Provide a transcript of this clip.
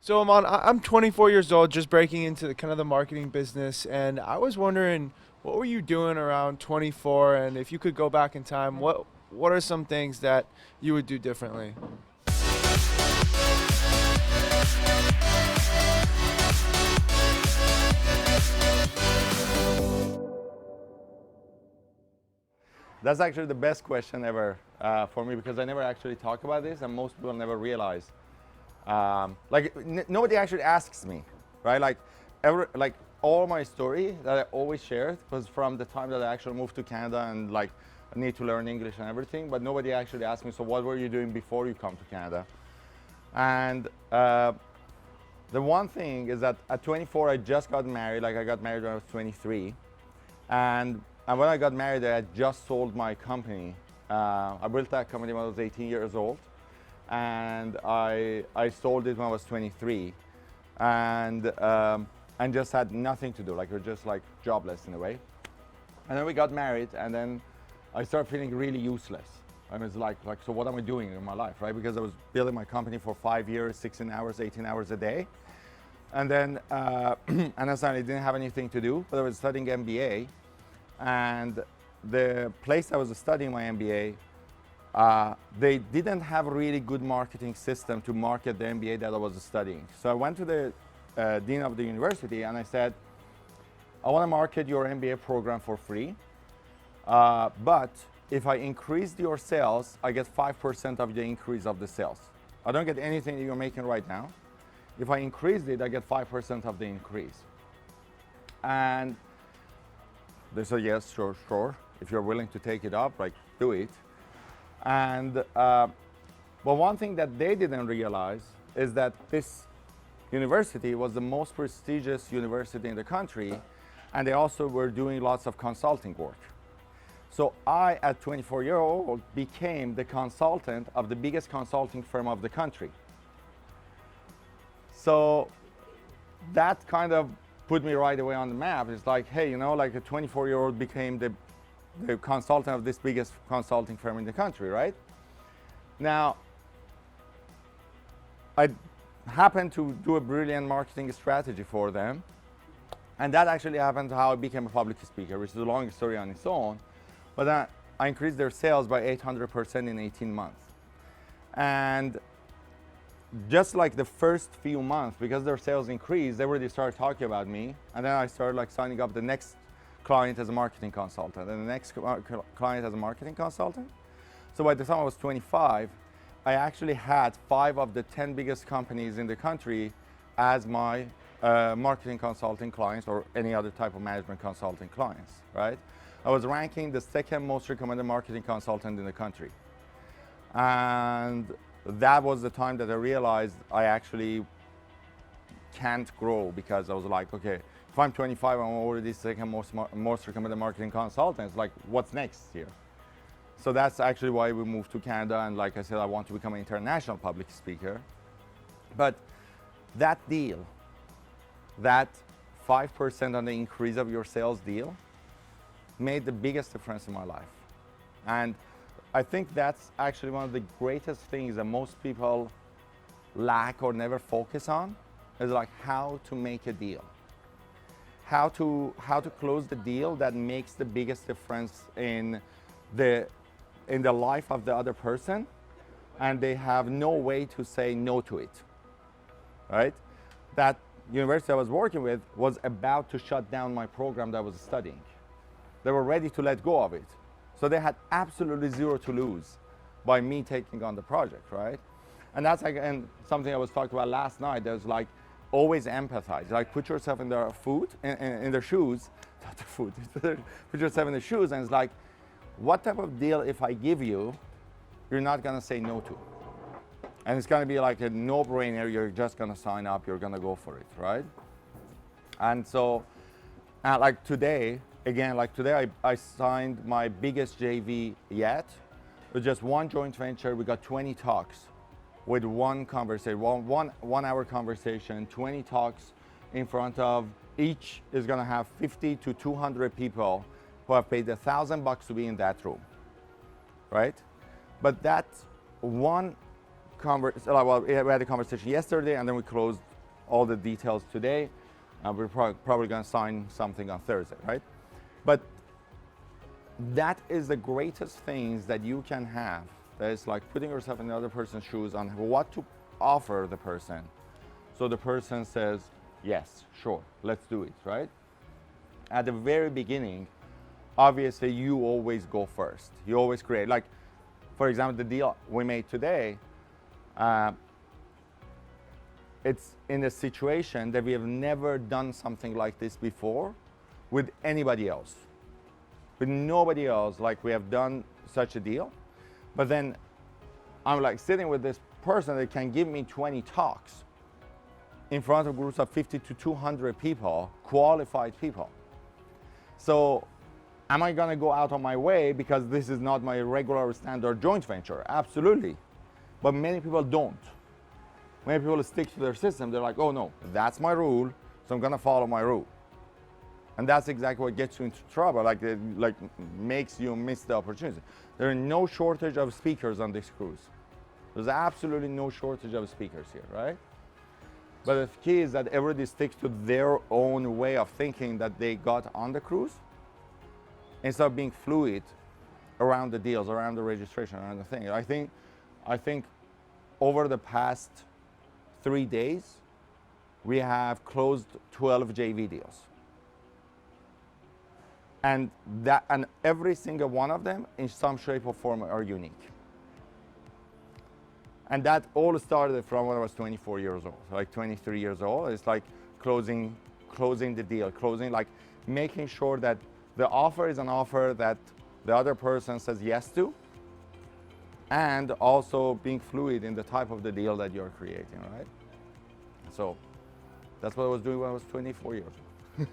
So I'm 24 years old, just breaking into the kind of the marketing business, and I was wondering what were you doing around 24, and if you could go back in time, what are some things that you would do differently? That's actually the best question ever for me because I never actually talk about this, and most people never realize. Nobody actually asks me, right? Like all my story that I always shared was from the time that I actually moved to Canada and like I need to learn English and everything, but nobody actually asked me, so what were you doing before you come to Canada? And the one thing is that at 24, I just got married. Like I got married when I was 23. And when I got married, I had just sold my company. I built that company when I was 18 years old. And I sold it when I was 23. And just had nothing to do. Like, we were just like jobless in a way. And then we got married, and then I started feeling really useless. I was like, so what am I doing in my life, right? Because I was building my company for 5 years, 16 hours, 18 hours a day. And then, and I suddenly didn't have anything to do, but I was studying MBA. And the place I was studying my MBA, they didn't have a really good marketing system to market the MBA that I was studying. So I went to the dean of the university and I said, I want to market your MBA program for free, but if I increase your sales, I get 5% of the increase of the sales. I don't get anything that you're making right now. If I increase it, I get 5% of the increase. And they said, yes, sure. If you're willing to take it up, like, do it. And, but one thing that they didn't realize is that this university was the most prestigious university in the country, and they also were doing lots of consulting work. So I, at 24 years old, became the consultant of the biggest consulting firm of the country. So that kind of put me right away on the map. It's like, hey, you know, like a 24-year-old became the consultant of this biggest consulting firm in the country, right? Now, I happened to do a brilliant marketing strategy for them. And that actually happened how I became a public speaker, which is a long story on its own. But I increased their sales by 800% in 18 months. And just like the first few months, because their sales increased, they already started talking about me. And then I started like signing up the next client as a marketing consultant and the next client as a marketing consultant. So by the time I was 25, I actually had 5 of the 10 biggest companies in the country as my marketing consulting clients or any other type of management consulting clients, right? I was ranking the second most recommended marketing consultant in the country. And that was the time that I realized I actually can't grow, because I was like, okay, if I'm 25, I'm already second most recommended marketing consultant. It's like, what's next here? So that's actually why we moved to Canada. And like I said, I want to become an international public speaker. But that deal, that 5% on the increase of your sales deal, made the biggest difference in my life. And I think that's actually one of the greatest things that most people lack or never focus on, is like how to make a deal. How to close the deal that makes the biggest difference in the life of the other person, and they have no way to say no to it, right? That university I was working with was about to shut down my program that I was studying. They were ready to let go of it. So they had absolutely zero to lose by me taking on the project, right? And that's like, and something I was talking about last night, there's like, always empathize. Like, put yourself in their in their shoes, not the food, put yourself in the shoes, and it's like, what type of deal if I give you, you're not gonna say no to? And it's gonna be like a no-brainer, you're just gonna sign up, you're gonna go for it, right? And so, like today, again, like today I signed my biggest JV yet. With just one joint venture, we got 20 talks with one conversation, one hour conversation, 20 talks in front of, each is gonna have 50 to 200 people who have paid $1,000 to be in that room, right? But that one conversation, well, we had a conversation yesterday and then we closed all the details today. We're probably going to sign something on Thursday, right? But that is the greatest things that you can have. That is like putting yourself in the other person's shoes on what to offer the person. So the person says, yes, sure, let's do it, right? At the very beginning, obviously you always go first. You always create, like, for example, the deal we made today, it's in a situation that we have never done something like this before with anybody else. With nobody else, like we have done such a deal. But then I'm like sitting with this person that can give me 20 talks in front of groups of 50 to 200 people, qualified people. So am I gonna go out of my way because this is not my regular standard joint venture? Absolutely. But many people don't. Many people stick to their system. They're like, oh no, that's my rule, so I'm gonna follow my rule. And that's exactly what gets you into trouble, like makes you miss the opportunity. There are no shortage of speakers on this cruise. There's absolutely no shortage of speakers here, right? But the key is that everybody sticks to their own way of thinking that they got on the cruise, instead of being fluid around the deals, around the registration, around the thing. I think over the past 3 days, we have closed 12 JV deals. And every single one of them, in some shape or form, are unique. And that all started from when I was 24 years old, like 23 years old. It's like closing the deal, like making sure that the offer is an offer that the other person says yes to, and also being fluid in the type of the deal that you're creating, right? So that's what I was doing when I was 24 years old.